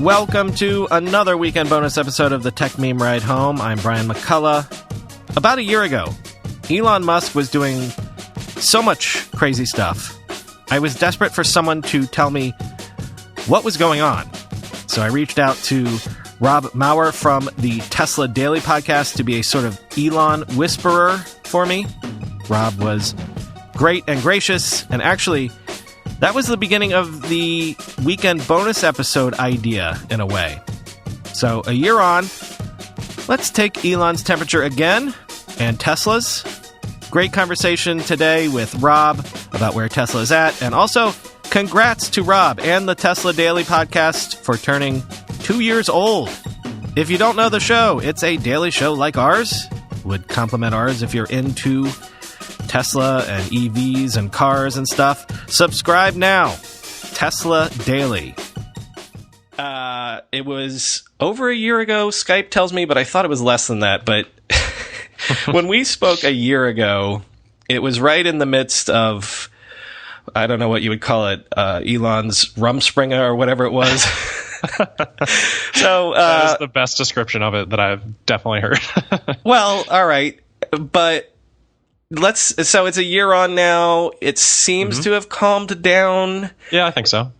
Welcome to another weekend bonus episode of the Tech Meme Ride Home. I'm Brian McCullough. About a year ago, Elon Musk was doing so much crazy stuff. I was desperate for someone to tell me what was going on. So I reached out to Rob Maurer from the Tesla Daily podcast to be a sort of Elon whisperer for me. Rob was great and gracious, and actually, that was the beginning of the weekend bonus episode idea, in a way. So, a year on, let's take Elon's temperature again, and Tesla's. Great conversation today with Rob about where Tesla's at, and also, congrats to Rob and the Tesla Daily podcast for turning 2 years old. If you don't know the show, it's a daily show like ours. Would complement ours if you're into Tesla and EVs and cars and stuff. Subscribe now. Tesla Daily. It was over a year ago, Skype tells me, but I thought it was less than that. But when we spoke a year ago, it was right in the midst of, I don't know what you would call it, Elon's Rumspringa or whatever it was. So that is the best description of it that I've definitely heard. Well, all right. But so it's a year on now. It seems to have calmed down. Yeah, I think so.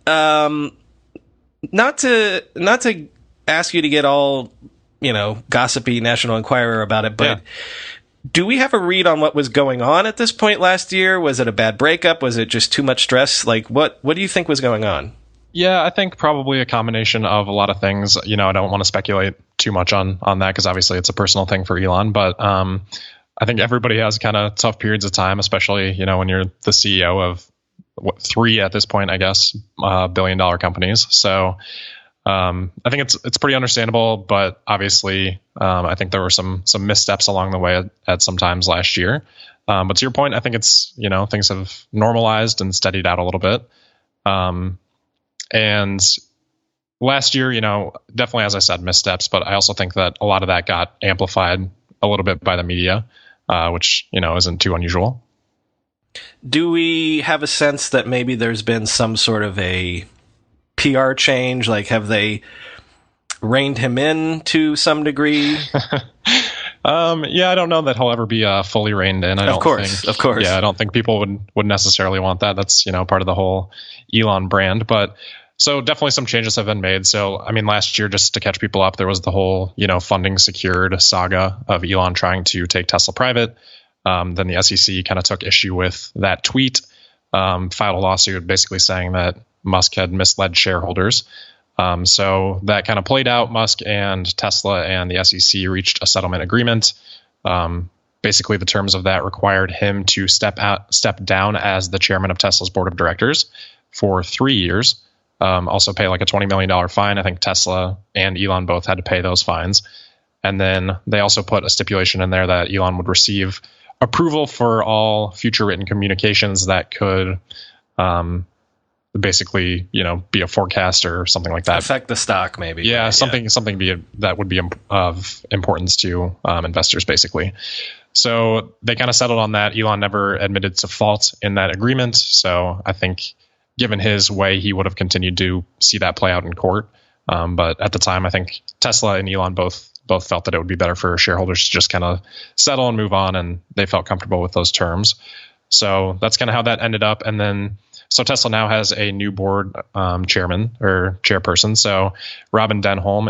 Not to ask you to get all, gossipy National Enquirer about it, but do we have a read on what was going on at this point last year? Was it a bad breakup? Was it just too much stress? Like, what do you think was going on? Yeah, I think probably a combination of a lot of things. I don't want to speculate too much on that because obviously it's a personal thing for Elon, but I think everybody has kind of tough periods of time, especially, when you're the CEO of three at this point, I guess, billion-dollar companies. So I think it's pretty understandable, but obviously I think there were some missteps along the way at some times last year. But to your point, I think it's, things have normalized and steadied out a little bit. And last year, definitely, as I said, missteps, but I also think that a lot of that got amplified a little bit by the media. Which, isn't too unusual. Do we have a sense that maybe there's been some sort of a PR change? Like, have they reined him in to some degree? Yeah, I don't know that he'll ever be fully reined in. Of course. Yeah, I don't think people would necessarily want that. That's, part of the whole Elon brand. But so definitely some changes have been made. So, last year, just to catch people up, there was the whole, funding secured saga of Elon trying to take Tesla private. Then the SEC kind of took issue with that tweet, filed a lawsuit basically saying that Musk had misled shareholders. So that kind of played out. Musk and Tesla and the SEC reached a settlement agreement. Basically, the terms of that required him to step down as the chairman of Tesla's board of directors for 3 years. Also pay like a $20 million fine. I think Tesla and Elon both had to pay those fines. And then they also put a stipulation in there that Elon would receive approval for all future written communications that could basically, be a forecast or something like that. Affect the stock, maybe. Yeah, something that would be of importance to investors, basically. So they kind of settled on that. Elon never admitted to fault in that agreement. So I think given his way, he would have continued to see that play out in court. But at the time, I think Tesla and Elon both felt that it would be better for shareholders to just kind of settle and move on, and they felt comfortable with those terms. So that's kind of how that ended up. And then, so Tesla now has a new board chairman or chairperson. So Robin Denholm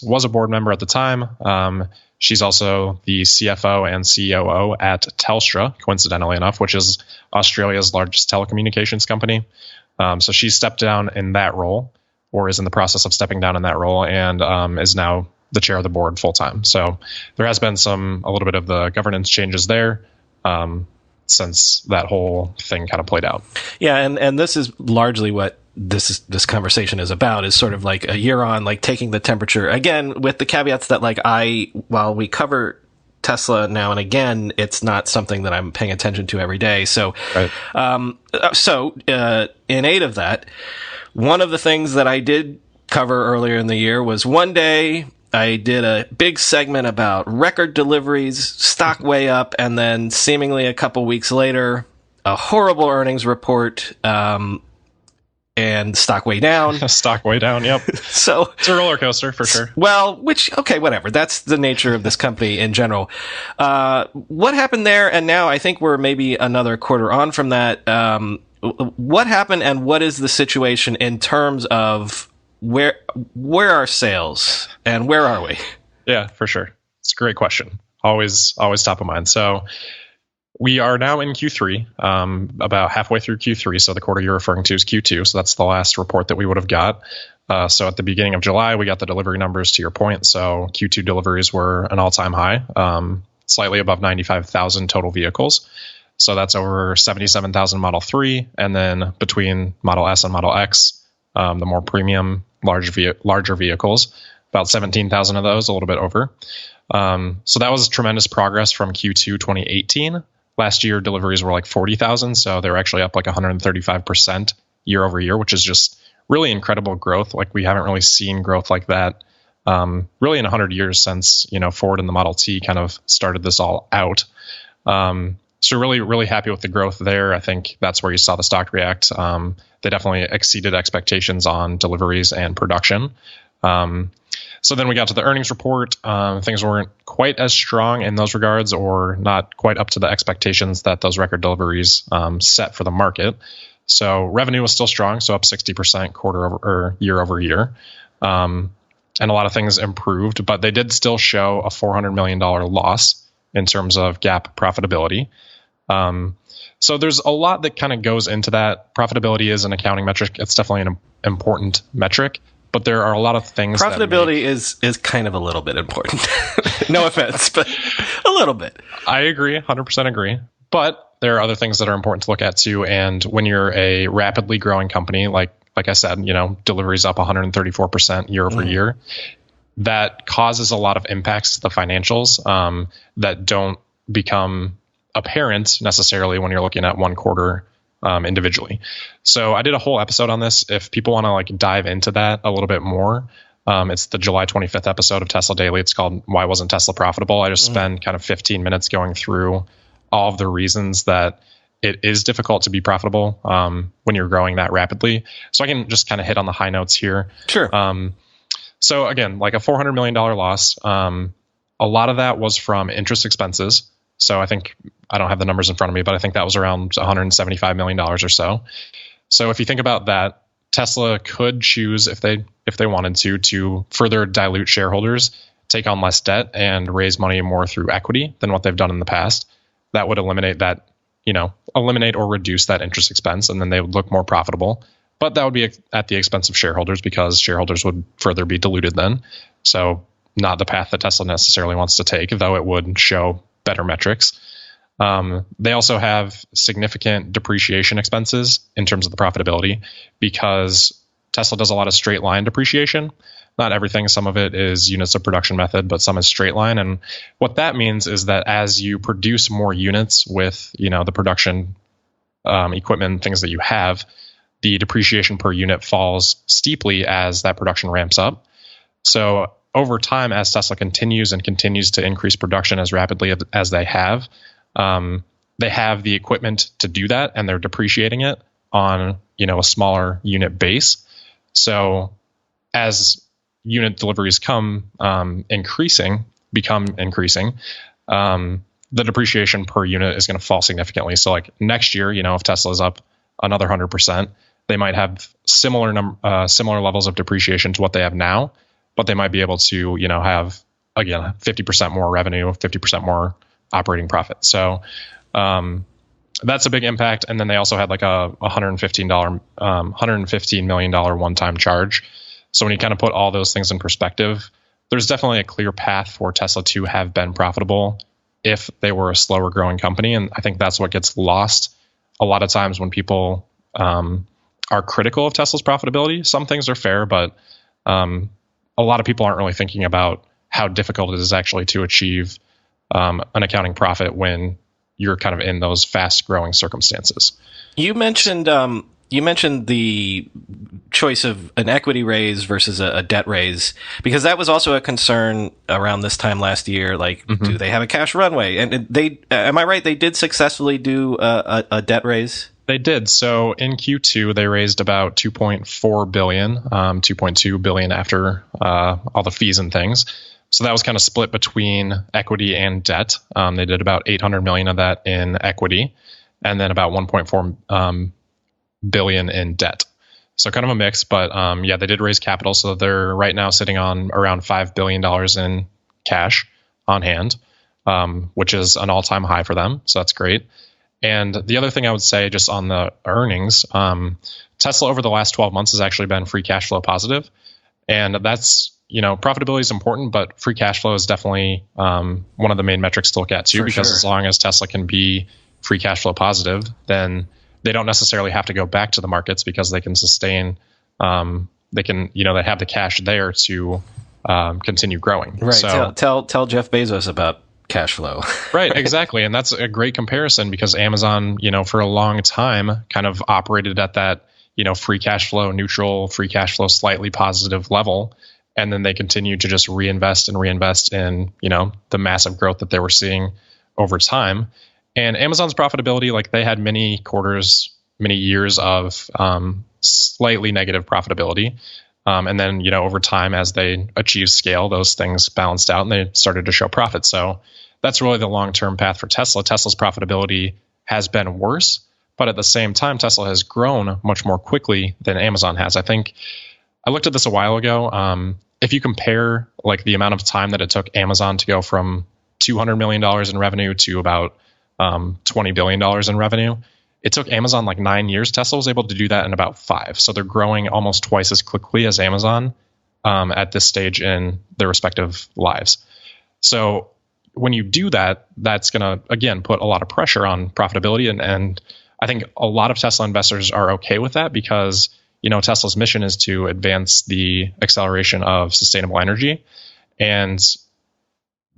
was a board member at the time. She's also the CFO and COO at Telstra, coincidentally enough, which is Australia's largest telecommunications company. So she stepped down in that role, or is in the process of stepping down in that role, and is now the chair of the board full time. So there has been a little bit of the governance changes there since that whole thing kind of played out. Yeah, and this is largely what this conversation is about, is sort of like a year on, like taking the temperature again, with the caveats that while we cover Tesla now and again, it's not something that I'm paying attention to every day. So, right. In aid of that, one of the things that I did cover earlier in the year was one day I did a big segment about record deliveries, stock way up, and then seemingly a couple weeks later, a horrible earnings report. and stock way down. Stock way down. Yep. So it's a roller coaster for sure. Well, okay, whatever. That's the nature of this company in general. What happened there? And now I think we're maybe another quarter on from that. What happened, and what is the situation in terms of where are sales and where are we? Yeah, for sure. It's a great question. Always top of mind. So we are now in Q3, about halfway through Q3. So the quarter you're referring to is Q2. So that's the last report that we would have got. So at the beginning of July, we got the delivery numbers to your point. So Q2 deliveries were an all-time high, slightly above 95,000 total vehicles. So that's over 77,000 Model 3. And then between Model S and Model X, the more premium, larger vehicles, about 17,000 of those, a little bit over. So that was tremendous progress from Q2 2018. Last year, deliveries were like 40,000. So they were actually up like 135% year over year, which is just really incredible growth. Like we haven't really seen growth like that really in 100 years since, Ford and the Model T kind of started this all out. So really, really happy with the growth there. I think that's where you saw the stock react. They definitely exceeded expectations on deliveries and production. So then we got to the earnings report. Things weren't quite as strong in those regards, or not quite up to the expectations that those record deliveries set for the market. So revenue was still strong, so up 60% year over year. And a lot of things improved, but they did still show a $400 million loss in terms of GAAP profitability. So there's a lot that kind of goes into that. Profitability is an accounting metric. It's definitely an important metric, but there are a lot of things. Profitability is kind of a little bit important. No offense, but a little bit. I agree, 100% agree. But there are other things that are important to look at too. And when you're a rapidly growing company, like I said, deliveries up 134% year over year, that causes a lot of impacts to the financials that don't become apparent necessarily when you're looking at one quarter individually. So I did a whole episode on this. If people want to dive into that a little bit more, it's the July 25th episode of Tesla Daily. It's called Why Wasn't Tesla Profitable? I just spend kind of 15 minutes going through all of the reasons that it is difficult to be profitable when you're growing that rapidly. So I can just kind of hit on the high notes here. Sure. So again, like a $400 million loss, a lot of that was from interest expenses. So I think, I don't have the numbers in front of me, but I think that was around $175 million or so. So if you think about that, Tesla could choose, if they wanted to further dilute shareholders, take on less debt and raise money more through equity than what they've done in the past. That would eliminate or reduce that interest expense, and then they would look more profitable. But that would be at the expense of shareholders, because shareholders would further be diluted then. So not the path that Tesla necessarily wants to take, though it would show better metrics. They also have significant depreciation expenses in terms of the profitability, because Tesla does a lot of straight line depreciation. Not everything. Some of it is units of production method, but some is straight line. And what that means is that as you produce more units with, the production equipment, things that you have, the depreciation per unit falls steeply as that production ramps up. So over time, as Tesla continues to increase production as rapidly as they have the equipment to do that, and they're depreciating it on, a smaller unit base. So as unit deliveries become increasing, the depreciation per unit is going to fall significantly. So like next year, if Tesla is up another 100%, they might have similar levels of depreciation to what they have now, but they might be able to, have, again, 50% more revenue, 50% more operating profit. So that's a big impact. And then they also had like a $115 million one-time charge. So when you kind of put all those things in perspective, there's definitely a clear path for Tesla to have been profitable if they were a slower growing company. And I think that's what gets lost a lot of times when people are critical of Tesla's profitability. Some things are fair, but a lot of people aren't really thinking about how difficult it is actually to achieve an accounting profit when you're kind of in those fast growing circumstances. You mentioned the choice of an equity raise versus a debt raise, because that was also a concern around this time last year. Like, do they have a cash runway? And am I right? They did successfully do a debt raise. They did. So in Q2, they raised about 2.4 billion, 2.2 billion after all the fees and things. So that was kind of split between equity and debt. They did about 800 million of that in equity, and then about 1.4 billion in debt. So kind of a mix, but yeah, they did raise capital. So they're right now sitting on around $5 billion in cash on hand, which is an all-time high for them. So that's great. And the other thing I would say just on the earnings, Tesla over the last 12 months has actually been free cash flow positive. And that's, profitability is important, but free cash flow is definitely one of the main metrics to look at too, because as long as Tesla can be free cash flow positive, then they don't necessarily have to go back to the markets because they can sustain, they have the cash there to continue growing. Right. So, tell Jeff Bezos about cash flow. Right, exactly. And that's a great comparison because Amazon, for a long time kind of operated at that, free cash flow neutral, free cash flow slightly positive level. And then they continued to just reinvest in, the massive growth that they were seeing over time. And Amazon's profitability, like they had many quarters, many years of slightly negative profitability. And then, over time, as they achieved scale, those things balanced out and they started to show profit. So that's really the long-term path for Tesla. Tesla's profitability has been worse, but at the same time, Tesla has grown much more quickly than Amazon has. I think I looked at this a while ago. If you compare like the amount of time that it took Amazon to go from $200 million in revenue to about $20 billion in revenue, it took Amazon like 9 years. Tesla was able to do that in about 5. So they're growing almost twice as quickly as Amazon at this stage in their respective lives. So when you do that, that's going to, again, put a lot of pressure on profitability. And I think a lot of Tesla investors are okay with that because, Tesla's mission is to advance the acceleration of sustainable energy. And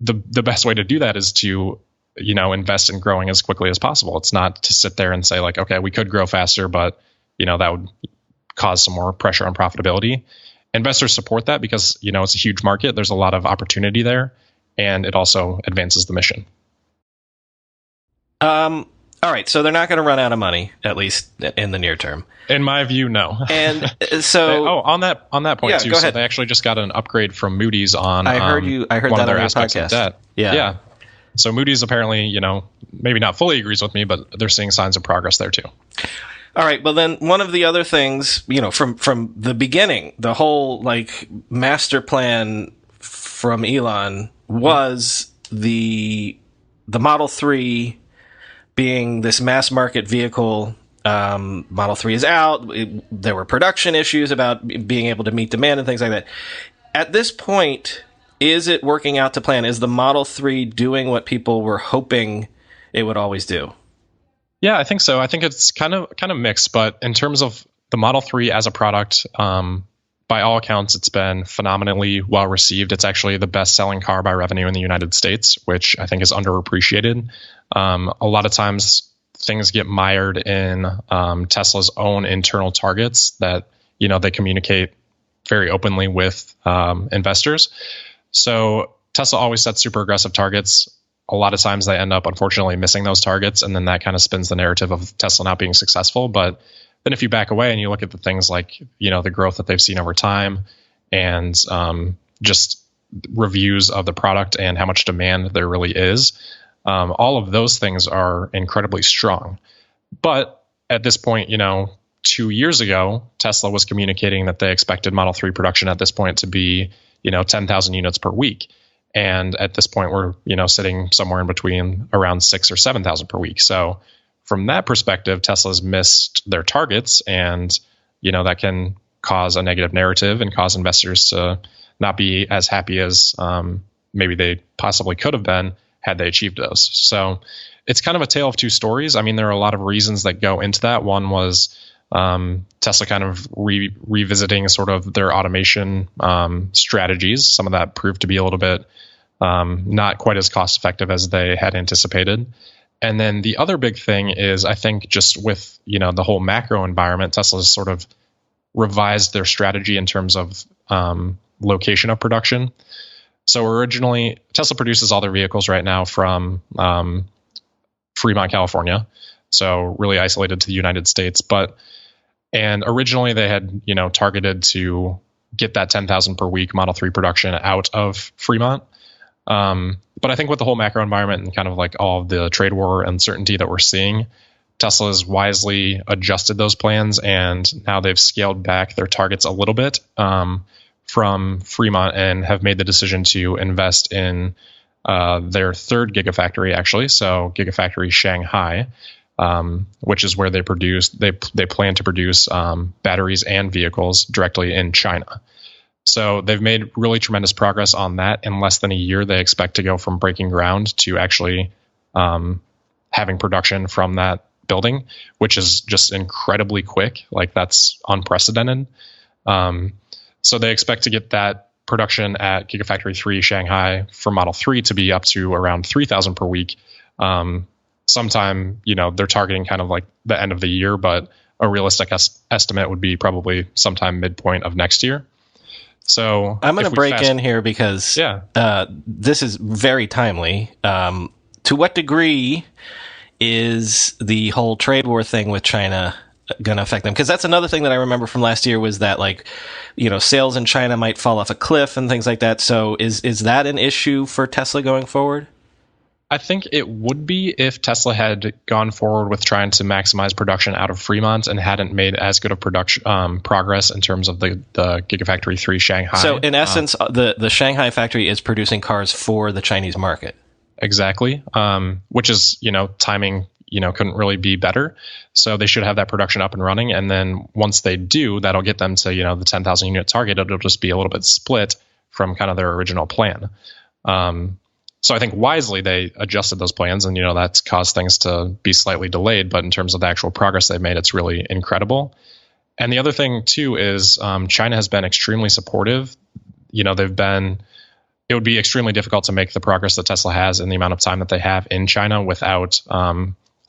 the best way to do that is to invest in growing as quickly as possible. It's not to sit there and say like, okay, we could grow faster, but that would cause some more pressure on profitability. Investors support that because, it's a huge market. There's a lot of opportunity there and it also advances the mission. All right. So they're not going to run out of money, at least in the near term. In my view, no. And so, on that point too. Go so ahead. they actually just got an upgrade from Moody's on. I heard one that of their on your aspects podcast. of debt. Yeah. So Moody's apparently, maybe not fully agrees with me, but they're seeing signs of progress there too. All right. Well, then one of the other things, from the beginning, the whole like master plan from Elon was the Model 3 being this mass market vehicle. Model 3 is out. There were production issues about being able to meet demand and things like that. At this point, is it working out to plan? Is the Model 3 doing what people were hoping it would always do? Yeah, I think so. I think it's kind of mixed, but in terms of the Model 3 as a product, by all accounts, it's been phenomenally well received. It's actually the best-selling car by revenue in the United States, which I think is underappreciated. A lot of times things get mired in Tesla's own internal targets that they communicate very openly with investors. So Tesla always sets super aggressive targets. A lot of times they end up unfortunately missing those targets, and then that kind of spins the narrative of Tesla not being successful. But then if you back away and you look at the things like the growth that they've seen over time and just reviews of the product and how much demand there really is, all of those things are incredibly strong. But at this point, 2 years ago, Tesla was communicating that they expected Model 3 production at this point to be, 10,000 units per week. And at this point, we're, sitting somewhere in between around 6,000 or 7,000 per week. So from that perspective, Tesla's missed their targets, and, that can cause a negative narrative and cause investors to not be as happy as maybe they possibly could have been had they achieved those. So it's kind of a tale of two stories. I mean, there are a lot of reasons that go into that. One was Tesla kind of revisiting sort of their automation strategies. Some of that proved to be a little bit not quite as cost effective as they had anticipated. And then the other big thing is, I think, just with the whole macro environment, Tesla's sort of revised their strategy in terms of location of production. So originally, Tesla produces all their vehicles right now from Fremont, California. so really isolated to the United States. And originally they had, targeted to get that 10,000 per week Model 3 production out of Fremont. But I think with the whole macro environment and kind of like all of the trade war uncertainty that we're seeing, Tesla has wisely adjusted those plans, and now they've scaled back their targets a little bit from Fremont and have made the decision to invest in their third Gigafactory, actually. So Gigafactory Shanghai, which is where they plan to produce batteries and vehicles directly in China. So they've made really tremendous progress on that. In less than a year, they expect to go from breaking ground to actually having production from that building, which is just incredibly quick. Like, that's unprecedented. So they expect to get that production at Gigafactory 3 Shanghai for Model 3 to be up to around 3,000 per week. Sometime, they're targeting kind of like the end of the year, but a realistic estimate would be probably sometime midpoint of next year. So I'm going to break in here because this is very timely. To what degree is the whole trade war thing with China going to affect them? Because that's another thing that I remember from last year was that, like, sales in China might fall off a cliff and things like that. So is that an issue for Tesla going forward? I think it would be if Tesla had gone forward with trying to maximize production out of Fremont and hadn't made as good of production progress in terms of the Gigafactory 3 Shanghai. So in essence, the Shanghai factory is producing cars for the Chinese market. Exactly. Which is, timing, couldn't really be better. So they should have that production up and running. And then once they do, that'll get them to, the 10,000 unit target. It'll just be a little bit split from kind of their original plan. So I think wisely they adjusted those plans, and that's caused things to be slightly delayed. But in terms of the actual progress they've made, it's really incredible. And the other thing too is China has been extremely supportive. It would be extremely difficult to make the progress that Tesla has in the amount of time that they have in China without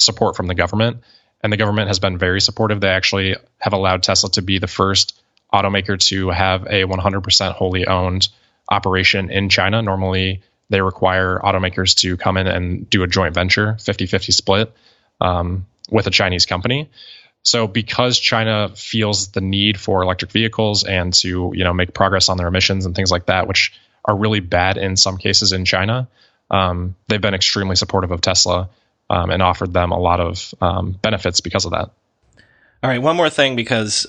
support from the government. And the government has been very supportive. They actually have allowed Tesla to be the first automaker to have a 100% wholly owned operation in China. Normally, they require automakers to come in and do a joint venture, 50-50 split, with a Chinese company. So because China feels the need for electric vehicles and to, make progress on their emissions and things like that, which are really bad in some cases in China, they've been extremely supportive of Tesla and offered them a lot of benefits because of that. All right, one more thing, because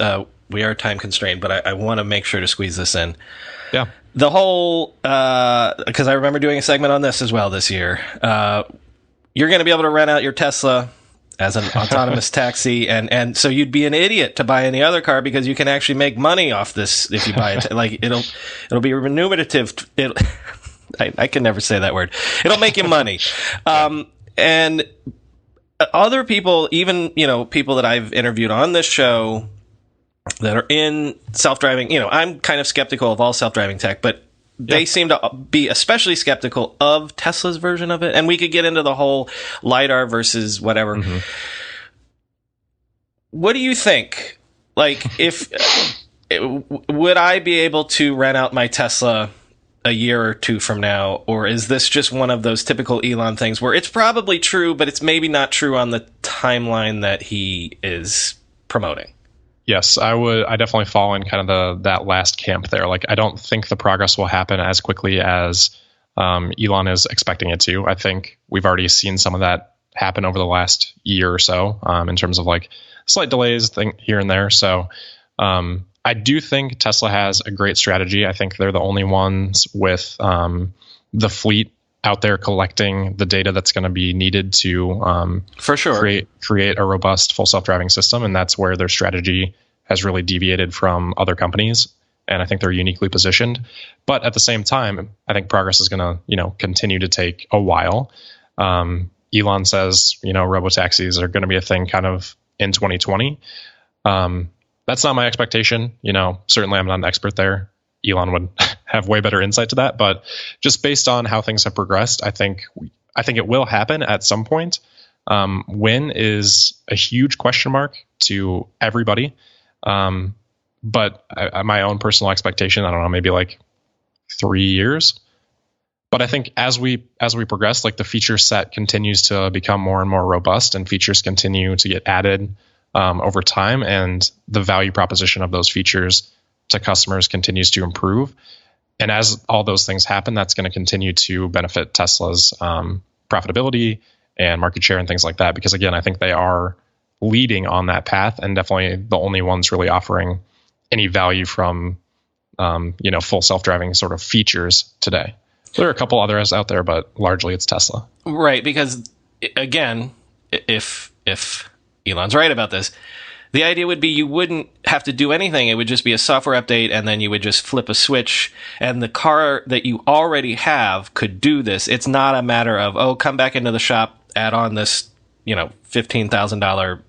we are time constrained, but I want to make sure to squeeze this in. Yeah. The whole, because I remember doing a segment on this as well this year. You're going to be able to rent out your Tesla as an autonomous taxi, and so you'd be an idiot to buy any other car because you can actually make money off this if you buy it. Like it'll be remunerative. I can never say that word. It'll make you money. And other people, even people that I've interviewed on this show that are in self-driving, I'm kind of skeptical of all self-driving tech, but they seem to be especially skeptical of Tesla's version of it. And we could get into the whole LiDAR versus whatever. Mm-hmm. What do you think? Like, would I be able to rent out my Tesla a year or two from now? Or is this just one of those typical Elon things where it's probably true, but it's maybe not true on the timeline that he is promoting? Yes, I definitely fall in kind of that last camp there. Like, I don't think the progress will happen as quickly as Elon is expecting it to. I think we've already seen some of that happen over the last year or so in terms of like slight delays here and there. So I do think Tesla has a great strategy. I think they're the only ones with the fleet out there collecting the data that's going to be needed to for sure create a robust full self-driving system. And that's where their strategy has really deviated from other companies. And I think they're uniquely positioned. But at the same time, I think progress is going to, continue to take a while. Elon says, robotaxis are going to be a thing kind of in 2020. That's not my expectation. Certainly I'm not an expert there. Elon would have way better insight to that, but just based on how things have progressed, I think it will happen at some point. When is a huge question mark to everybody. But my own personal expectation, I don't know, maybe like 3 years. But I think as we progress, like the feature set continues to become more and more robust, and features continue to get added over time, and the value proposition of those features to customers continues to improve. And as all those things happen, that's going to continue to benefit Tesla's profitability and market share and things like that. Because again, I think they are leading on that path, and definitely the only ones really offering any value from full self-driving sort of features today. There are a couple others out there, but largely it's Tesla. Right, because again, if Elon's right about this, the idea would be you wouldn't have to do anything. It would just be a software update, and then you would just flip a switch, and the car that you already have could do this. It's not a matter of, come back into the shop, add on this, $15,000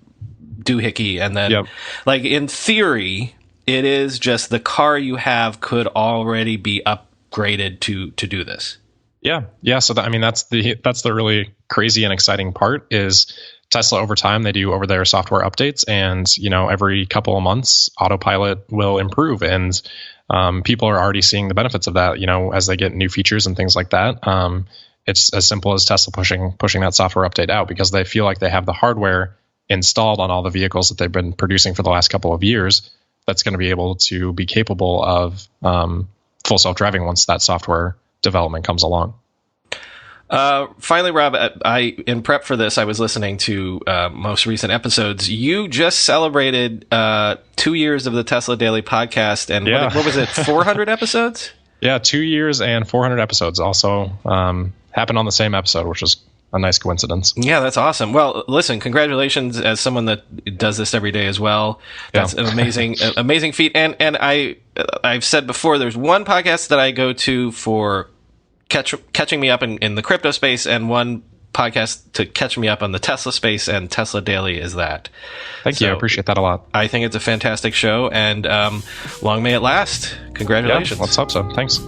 doohickey, and then, like, in theory, it is just the car you have could already be upgraded to do this. Yeah. So that's the really crazy and exciting part is Tesla over time, they do over their software updates, and every couple of months Autopilot will improve, and people are already seeing the benefits of that, as they get new features and things like that. It's as simple as Tesla pushing that software update out because they feel like they have the hardware installed on all the vehicles that they've been producing for the last couple of years that's going to be able to be capable of full self-driving once that software development comes along. Finally, Rob, in prep for this, I was listening to most recent episodes. You just celebrated 2 years of the Tesla Daily podcast, and what was it, 400 episodes? Yeah, 2 years and 400 episodes also happened on the same episode, which was a nice coincidence. Yeah, that's awesome. Well, listen, congratulations as someone that does this every day as well. That's an amazing feat. And I've said before, there's one podcast that I go to for catching me up in the crypto space, and one podcast to catch me up on the Tesla space, and Tesla Daily is that. Thank you. I appreciate that a lot. I think it's a fantastic show, and long may it last. Congratulations. Yeah, let's hope so. Thanks.